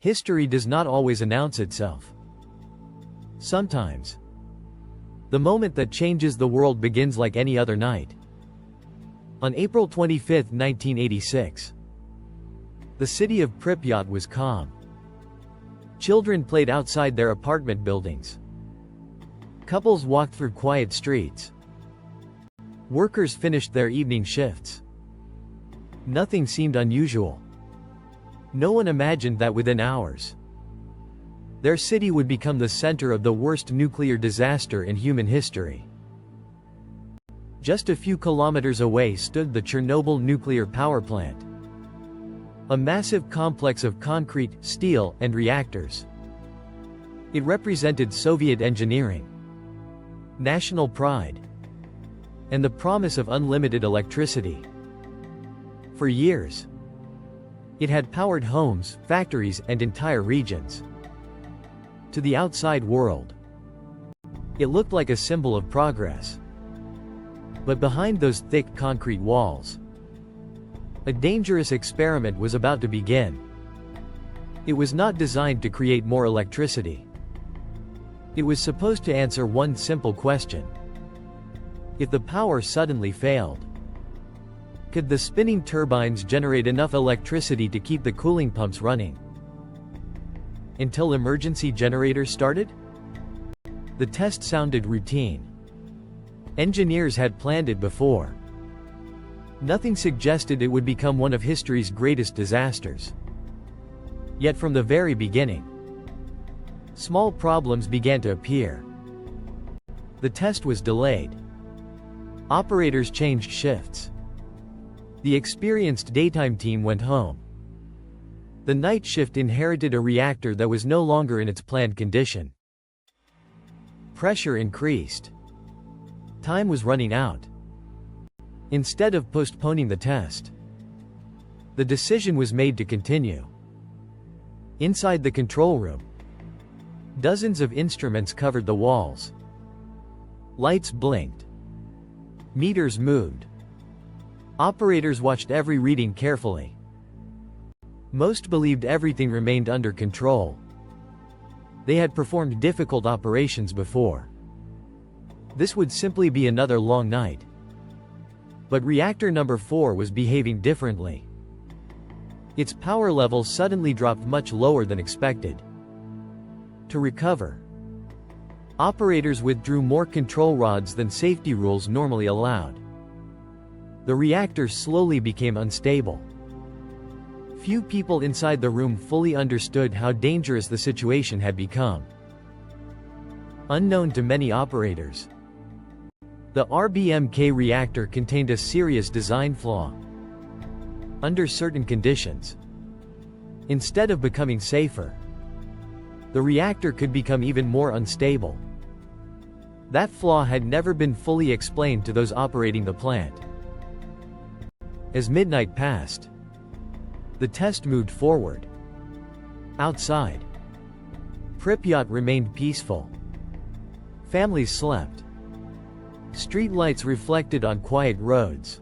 History does not always announce itself. Sometimes, the moment that changes the world begins like any other night. On April 25, 1986, the city of Pripyat was calm. Children played outside their apartment buildings. Couples walked through quiet streets. Workers finished their evening shifts. Nothing seemed unusual. No one imagined that within hours, their city would become the center of the worst nuclear disaster in human history. Just a few kilometers away stood the Chernobyl Nuclear Power Plant, a massive complex of concrete, steel, and reactors. It represented Soviet engineering, national pride, and the promise of unlimited electricity. For years, it had powered homes, factories, and entire regions. To the outside world, it looked like a symbol of progress. But behind those thick concrete walls, a dangerous experiment was about to begin. It was not designed to create more electricity. It was supposed to answer one simple question. If the power suddenly failed, could the spinning turbines generate enough electricity to keep the cooling pumps running? Until emergency generators started? The test sounded routine. Engineers had planned it before. Nothing suggested it would become one of history's greatest disasters. Yet from the very beginning, small problems began to appear. The test was delayed. Operators changed shifts. The experienced daytime team went home. The night shift inherited a reactor that was no longer in its planned condition. Pressure increased. Time was running out. Instead of postponing the test, the decision was made to continue. Inside the control room, dozens of instruments covered the walls. Lights blinked. Meters moved. Operators watched every reading carefully. Most believed everything remained under control. They had performed difficult operations before. This would simply be another long night. But reactor number 4 was behaving differently. Its power level suddenly dropped much lower than expected. To recover, operators withdrew more control rods than safety rules normally allowed. The reactor slowly became unstable. Few people inside the room fully understood how dangerous the situation had become. Unknown to many operators, the RBMK reactor contained a serious design flaw. Under certain conditions, instead of becoming safer, the reactor could become even more unstable. That flaw had never been fully explained to those operating the plant. As midnight passed, the test moved forward. Outside, Pripyat remained peaceful. Families slept. Street lights reflected on quiet roads.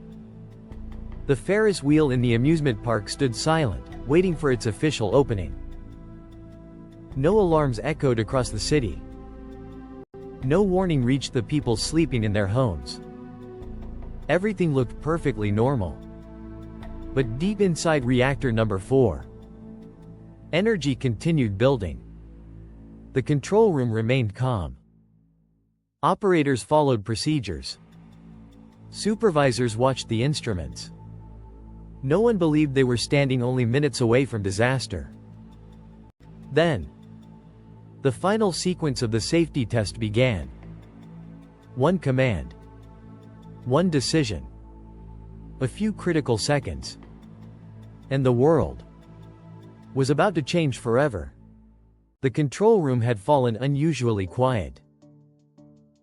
The Ferris wheel in the amusement park stood silent, waiting for its official opening. No alarms echoed across the city. No warning reached the people sleeping in their homes. Everything looked perfectly normal. But deep inside reactor number 4, energy continued building. The control room remained calm. Operators followed procedures. Supervisors watched the instruments. No one believed they were standing only minutes away from disaster. Then, the final sequence of the safety test began. One command. One decision. A few critical seconds. And the world was about to change forever. The control room had fallen unusually quiet.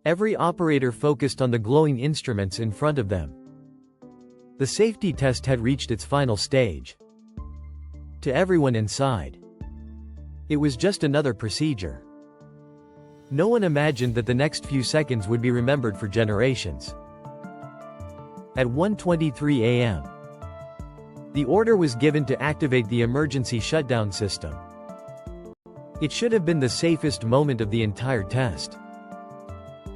Every operator focused on the glowing instruments in front of them. The safety test had reached its final stage. To everyone inside, it was just another procedure. No one imagined that the next few seconds would be remembered for generations. At 1:23 a.m., the order was given to activate the emergency shutdown system. It should have been the safest moment of the entire test.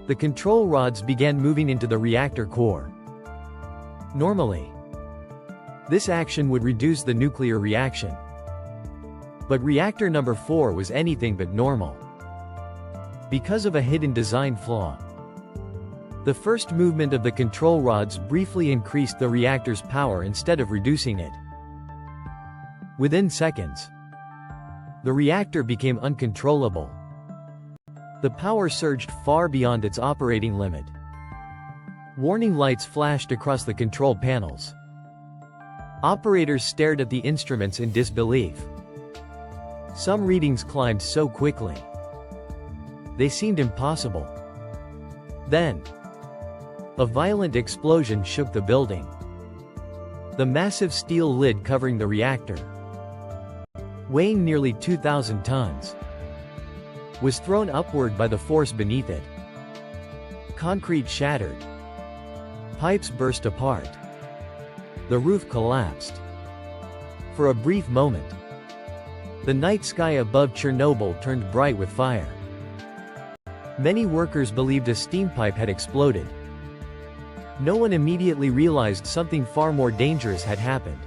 The control rods began moving into the reactor core. Normally, this action would reduce the nuclear reaction. But reactor number 4 was anything but normal. Because of a hidden design flaw, the first movement of the control rods briefly increased the reactor's power instead of reducing it. Within seconds, the reactor became uncontrollable. The power surged far beyond its operating limit. Warning lights flashed across the control panels. Operators stared at the instruments in disbelief. Some readings climbed so quickly, they seemed impossible. Then, a violent explosion shook the building. The massive steel lid covering the reactor, weighing nearly 2,000 tons, was thrown upward by the force beneath it. Concrete shattered. Pipes burst apart. The roof collapsed. For a brief moment, the night sky above Chernobyl turned bright with fire. Many workers believed a steam pipe had exploded. No one immediately realized something far more dangerous had happened.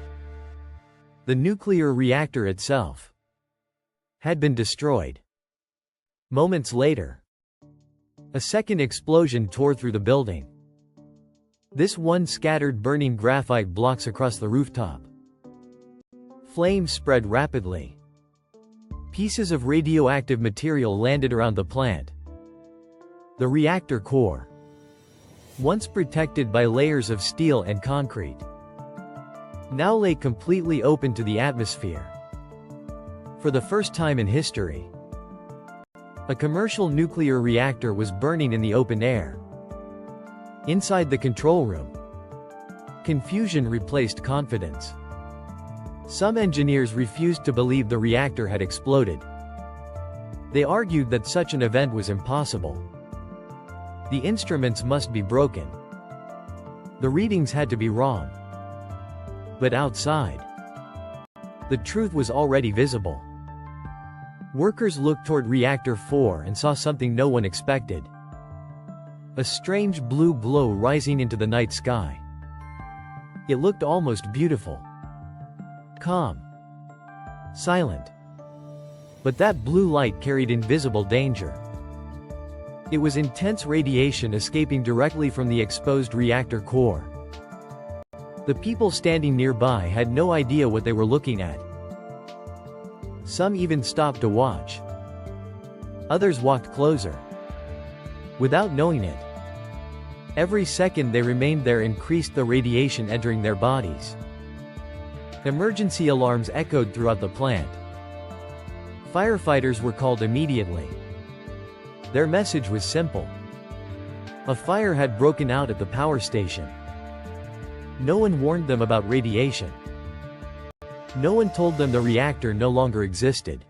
The nuclear reactor itself had been destroyed. Moments later, a second explosion tore through the building. This one scattered burning graphite blocks across the rooftop. Flames spread rapidly. Pieces of radioactive material landed around the plant. The reactor core, once protected by layers of steel and concrete, now lay completely open to the atmosphere. For the first time in history, a commercial nuclear reactor was burning in the open air. Inside the control room, confusion replaced confidence. Some engineers refused to believe the reactor had exploded. They argued that such an event was impossible. The instruments must be broken. The readings had to be wrong. But outside, the truth was already visible. Workers looked toward Reactor 4 and saw something no one expected. A strange blue glow rising into the night sky. It looked almost beautiful. Calm. Silent. But that blue light carried invisible danger. It was intense radiation escaping directly from the exposed reactor core. The people standing nearby had no idea what they were looking at. Some even stopped to watch. Others walked closer. Without knowing it, every second they remained there increased the radiation entering their bodies. Emergency alarms echoed throughout the plant. Firefighters were called immediately. Their message was simple. A fire had broken out at the power station. No one warned them about radiation. No one told them the reactor no longer existed.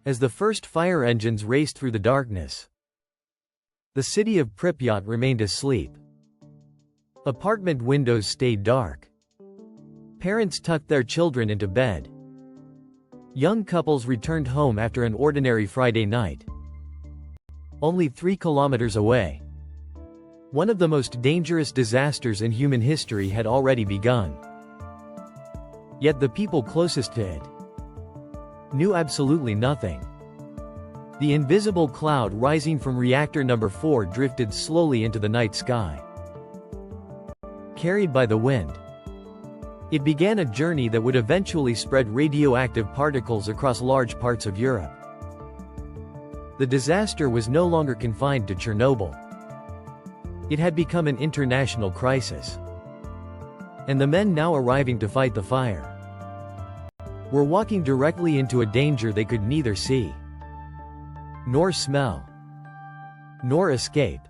As the first fire engines raced through the darkness, the city of Pripyat remained asleep. Apartment windows stayed dark. Parents tucked their children into bed. Young couples returned home after an ordinary Friday night. Only 3 kilometers away, one of the most dangerous disasters in human history had already begun. Yet the people closest to it knew absolutely nothing. The invisible cloud rising from reactor number 4 drifted slowly into the night sky. Carried by the wind, it began a journey that would eventually spread radioactive particles across large parts of Europe. The disaster was no longer confined to Chernobyl. It had become an international crisis. And the men now arriving to fight the fire were walking directly into a danger they could neither see, nor smell, nor escape.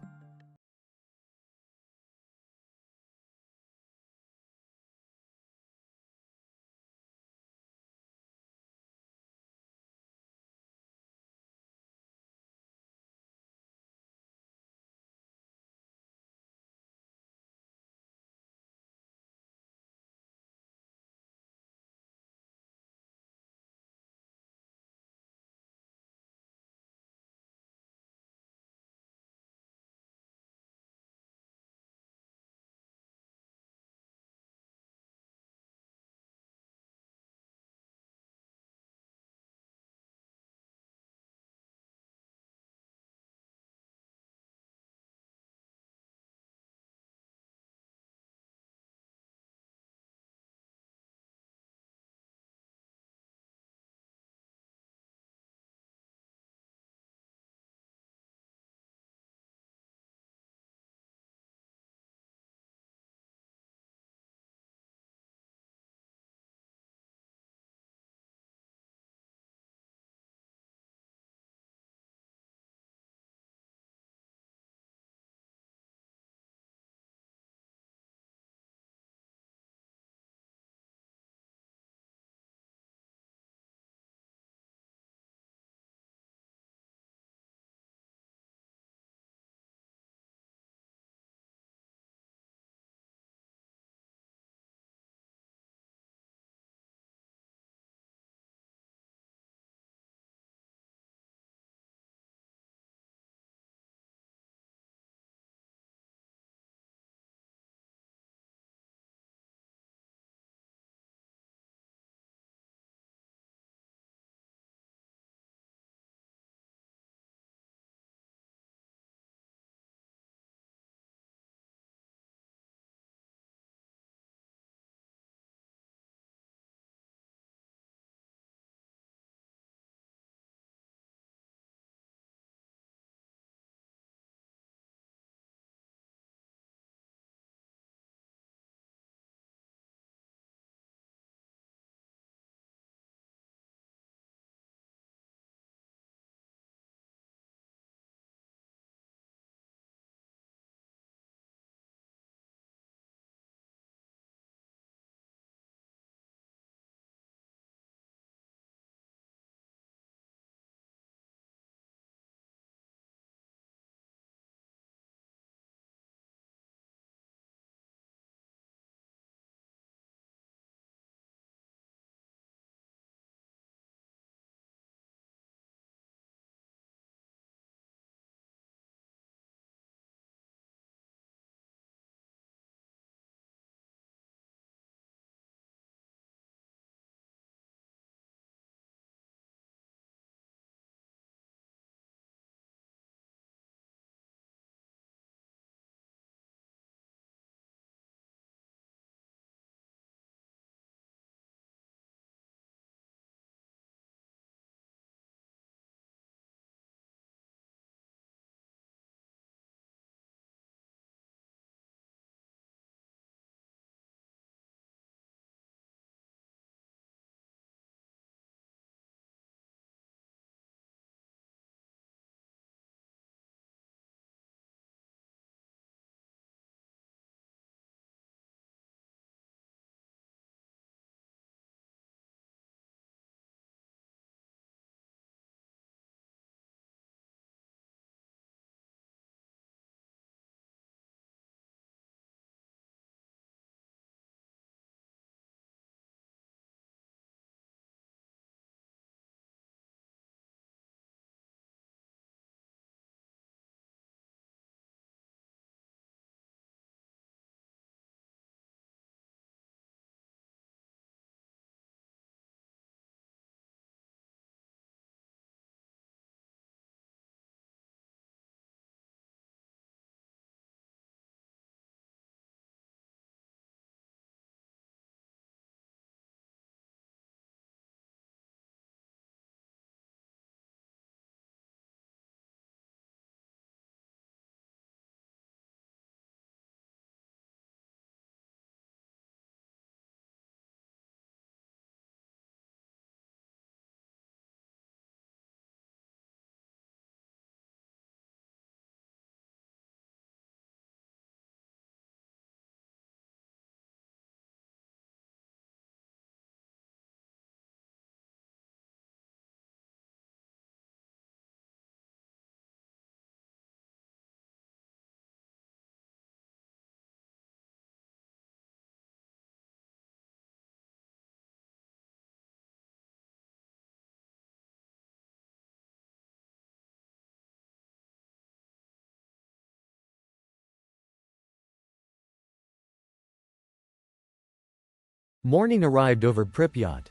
Morning arrived over Pripyat.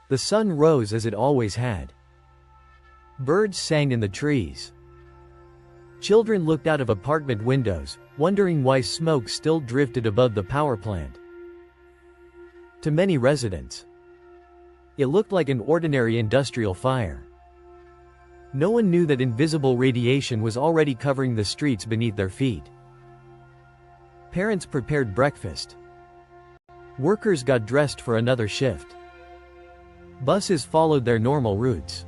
The sun rose as it always had. Birds sang in the trees. Children looked out of apartment windows, wondering why smoke still drifted above the power plant. To many residents, it looked like an ordinary industrial fire. No one knew that invisible radiation was already covering the streets beneath their feet. Parents prepared breakfast. Workers got dressed for another shift. Buses followed their normal routes.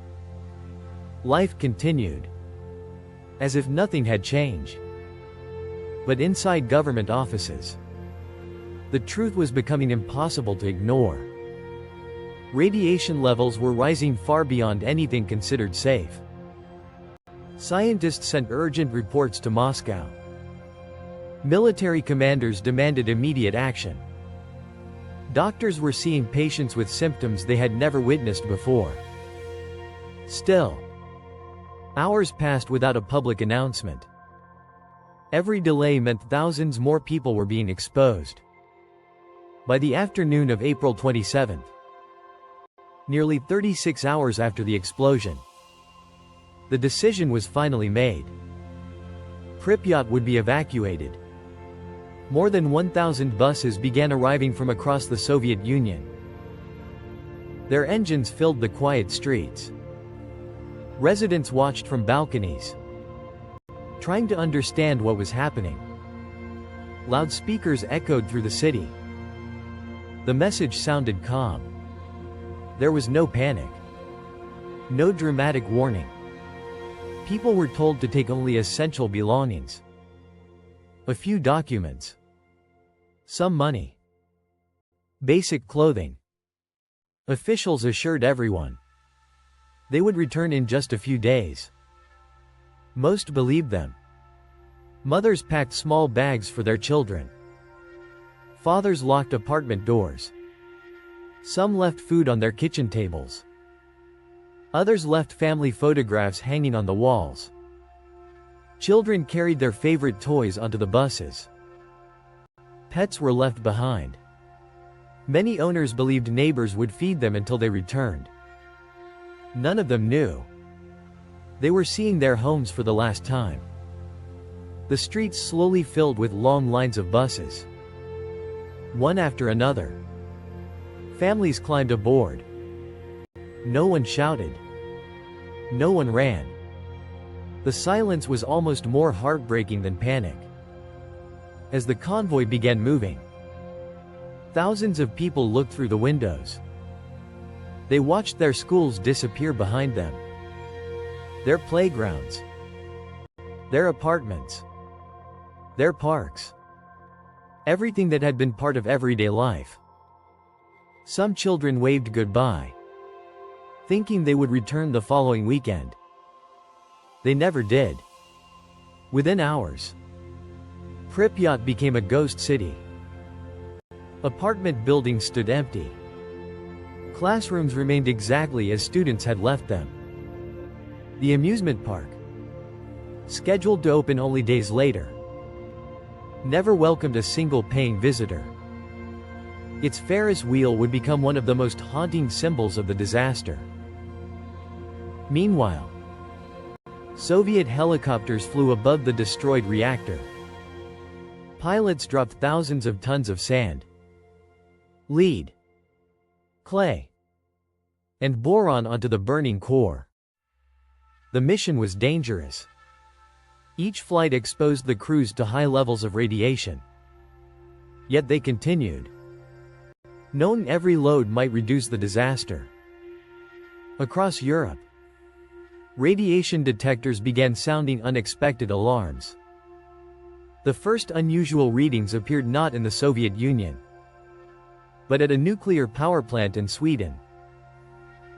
Life continued, as if nothing had changed. But inside government offices, the truth was becoming impossible to ignore. Radiation levels were rising far beyond anything considered safe. Scientists sent urgent reports to Moscow. Military commanders demanded immediate action. Doctors were seeing patients with symptoms they had never witnessed before. Still, hours passed without a public announcement. Every delay meant thousands more people were being exposed. By the afternoon of April 27, nearly 36 hours after the explosion, the decision was finally made. Pripyat would be evacuated. More than 1,000 buses began arriving from across the Soviet Union. Their engines filled the quiet streets. Residents watched from balconies, trying to understand what was happening. Loudspeakers echoed through the city. The message sounded calm. There was no panic, no dramatic warning. People were told to take only essential belongings. A few documents. Some money. Basic clothing. Officials assured everyone they would return in just a few days. Most believed them. Mothers packed small bags for their children. Fathers locked apartment doors. Some left food on their kitchen tables. Others left family photographs hanging on the walls. Children carried their favorite toys onto the buses. Pets were left behind. Many owners believed neighbors would feed them until they returned. None of them knew they were seeing their homes for the last time. The streets slowly filled with long lines of buses. One after another. Families climbed aboard. No one shouted. No one ran. The silence was almost more heartbreaking than panic. As the convoy began moving, thousands of people looked through the windows. They watched their schools disappear behind them. Their playgrounds. Their apartments. Their parks. Everything that had been part of everyday life. Some children waved goodbye, thinking they would return the following weekend. They never did. Within hours, Pripyat became a ghost city. Apartment buildings stood empty. Classrooms remained exactly as students had left them. The amusement park, scheduled to open only days later, never welcomed a single paying visitor. Its Ferris wheel would become one of the most haunting symbols of the disaster. Meanwhile, Soviet helicopters flew above the destroyed reactor. Pilots dropped thousands of tons of sand, lead, clay, and boron onto the burning core. The mission was dangerous. Each flight exposed the crews to high levels of radiation. Yet they continued, knowing every load might reduce the disaster. Across Europe, radiation detectors began sounding unexpected alarms. The first unusual readings appeared not in the Soviet Union, but at a nuclear power plant in Sweden.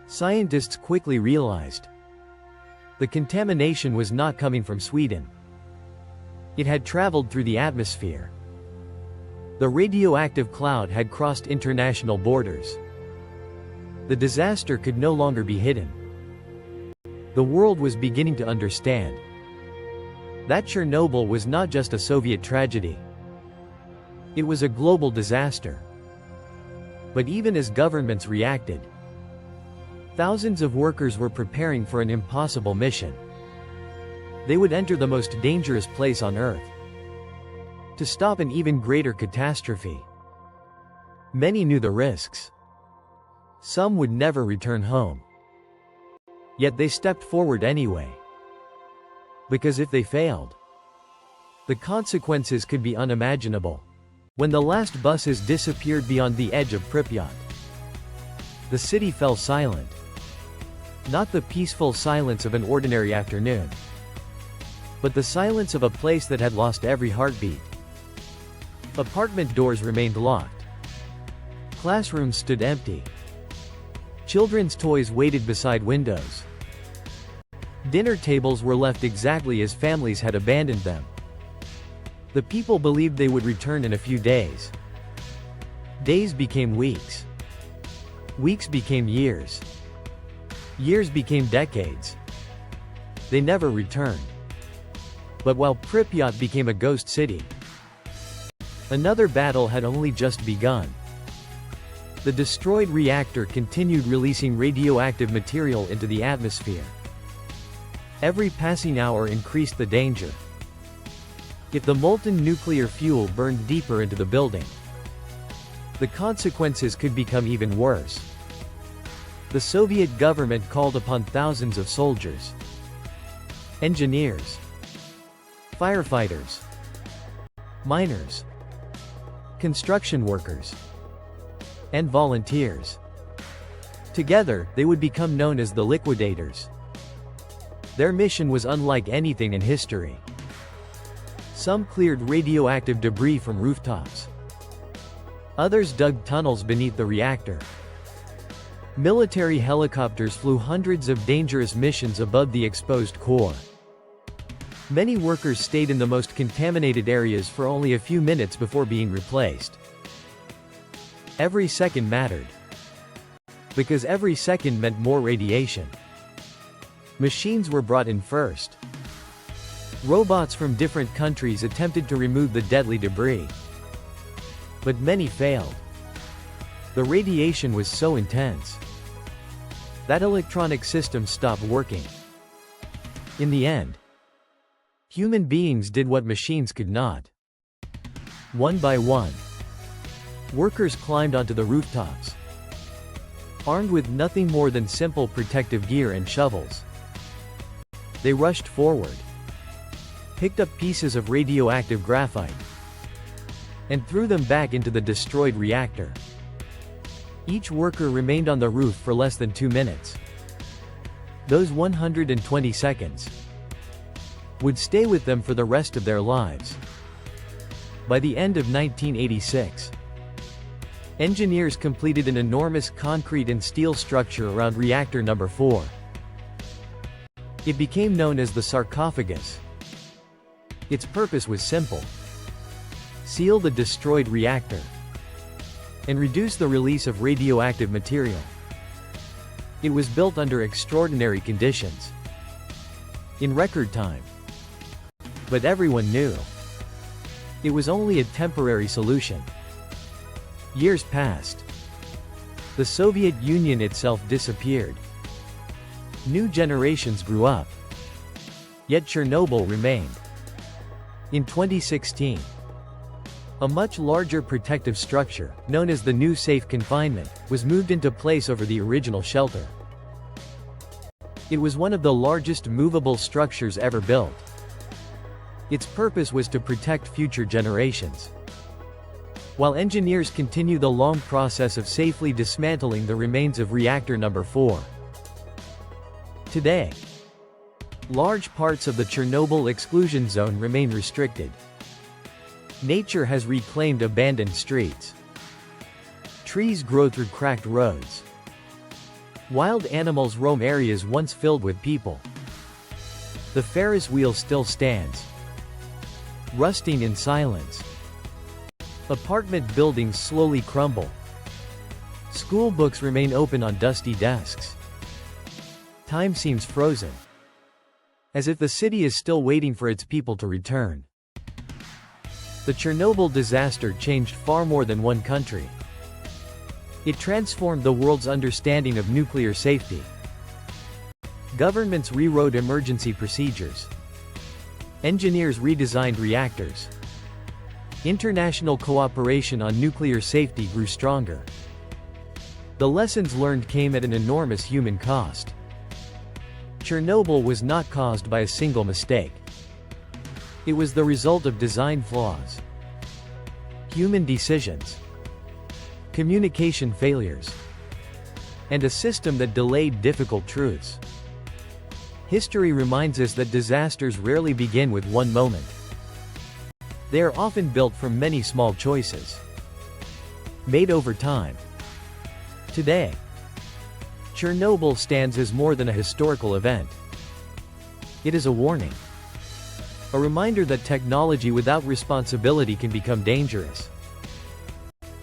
Scientists quickly realized the contamination was not coming from Sweden. It had traveled through the atmosphere. The radioactive cloud had crossed international borders. The disaster could no longer be hidden. The world was beginning to understand that Chernobyl was not just a Soviet tragedy. It was a global disaster. But even as governments reacted, thousands of workers were preparing for an impossible mission. They would enter the most dangerous place on Earth to stop an even greater catastrophe. Many knew the risks. Some would never return home. Yet they stepped forward anyway. Because if they failed, the consequences could be unimaginable. When the last buses disappeared beyond the edge of Pripyat, the city fell silent. Not the peaceful silence of an ordinary afternoon, but the silence of a place that had lost every heartbeat. Apartment doors remained locked. Classrooms stood empty. Children's toys waited beside windows. Dinner tables were left exactly as families had abandoned them. The people believed they would return in a few days. Days became weeks. Weeks became years. Years became decades. They never returned. But while Pripyat became a ghost city, another battle had only just begun. The destroyed reactor continued releasing radioactive material into the atmosphere. Every passing hour increased the danger. If the molten nuclear fuel burned deeper into the building, the consequences could become even worse. The Soviet government called upon thousands of soldiers, engineers, firefighters, miners, construction workers, and volunteers. Together, they would become known as the Liquidators. Their mission was unlike anything in history. Some cleared radioactive debris from rooftops. Others dug tunnels beneath the reactor. Military helicopters flew hundreds of dangerous missions above the exposed core. Many workers stayed in the most contaminated areas for only a few minutes before being replaced. Every second mattered. Because every second meant more radiation. Machines were brought in first. Robots from different countries attempted to remove the deadly debris. But many failed. The radiation was so intense that electronic systems stopped working. In the end, human beings did what machines could not. One by one, workers climbed onto the rooftops, armed with nothing more than simple protective gear and shovels. They rushed forward, picked up pieces of radioactive graphite, and threw them back into the destroyed reactor. Each worker remained on the roof for less than 2 minutes. Those 120 seconds would stay with them for the rest of their lives. By the end of 1986, engineers completed an enormous concrete and steel structure around Reactor No. 4. It became known as the sarcophagus. Its purpose was simple: seal the destroyed reactor and reduce the release of radioactive material. It was built under extraordinary conditions, in record time. But everyone knew it was only a temporary solution. Years passed. The Soviet Union itself disappeared. New generations grew up. Yet Chernobyl remained. In 2016, a much larger protective structure, known as the new safe confinement, was moved into place over the original shelter. It was one of the largest movable structures ever built. Its purpose was to protect future generations, while engineers continue the long process of safely dismantling the remains of Reactor No. 4. Today, large parts of the Chernobyl exclusion zone remain restricted. Nature has reclaimed abandoned streets. Trees grow through cracked roads. Wild animals roam areas once filled with people. The Ferris wheel still stands, rusting in silence. Apartment buildings slowly crumble. School books remain open on dusty desks. Time seems frozen, as if the city is still waiting for its people to return. The Chernobyl disaster changed far more than one country. It transformed the world's understanding of nuclear safety. Governments rewrote emergency procedures. Engineers redesigned reactors. International cooperation on nuclear safety grew stronger. The lessons learned came at an enormous human cost. Chernobyl was not caused by a single mistake. It was the result of design flaws, human decisions, communication failures, and a system that delayed difficult truths. History reminds us that disasters rarely begin with one moment. They are often built from many small choices, made over time. Today, Chernobyl stands as more than a historical event. It is a warning. A reminder that technology without responsibility can become dangerous.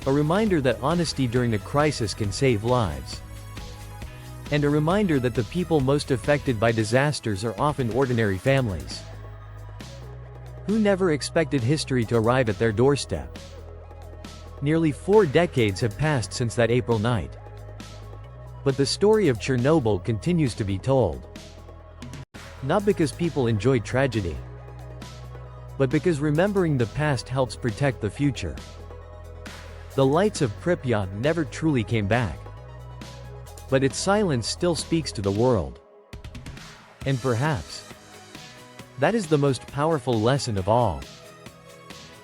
A reminder that honesty during a crisis can save lives. And a reminder that the people most affected by disasters are often ordinary families, who never expected history to arrive at their doorstep. Nearly 4 decades have passed since that April night. But the story of Chernobyl continues to be told. Not because people enjoy tragedy, but because remembering the past helps protect the future. The lights of Pripyat never truly came back, but its silence still speaks to the world. And perhaps, that is the most powerful lesson of all.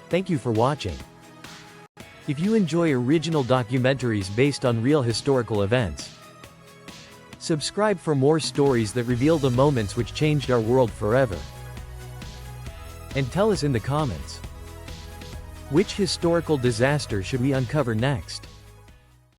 Thank you for watching. If you enjoy original documentaries based on real historical events, subscribe for more stories that reveal the moments which changed our world forever. And tell us in the comments, which historical disaster should we uncover next?